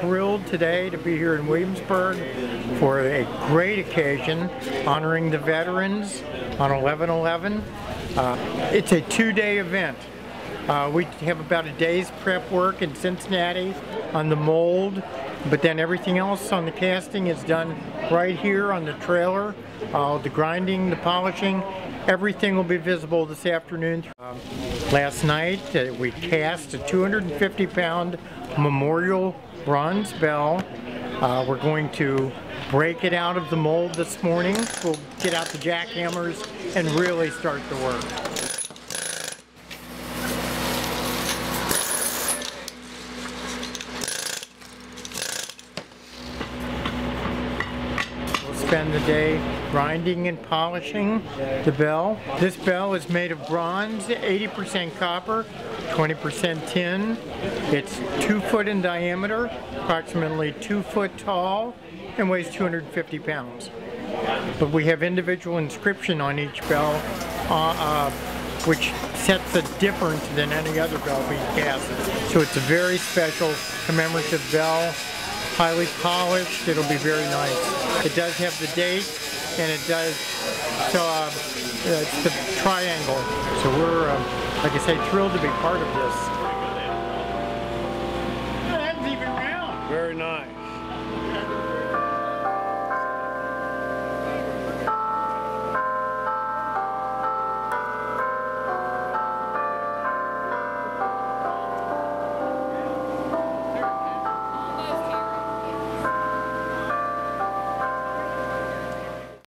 thrilled today to be here in Williamsburg for a great occasion honoring the veterans on 11/11. It's a two-day event. We have about a day's prep work in Cincinnati on the mold, but then everything else on the casting is done right here on the trailer. The grinding, the polishing, everything will be visible this afternoon. Last night we cast a 250-pound memorial bronze bell. We're going to break it out of the mold this morning. We'll get out the jackhammers and really start the work. Spend the day grinding and polishing the bell. This bell is made of bronze, 80% copper, 20% tin. It's 2 foot in diameter, approximately 2 foot tall, and weighs 250 pounds. But we have individual inscription on each bell, which sets it different than any other bell being cast. So it's a very special commemorative bell. Highly polished, it'll be very nice. It does have the date, and it does, so it's the triangle. So we're, like I say, thrilled to be part of this.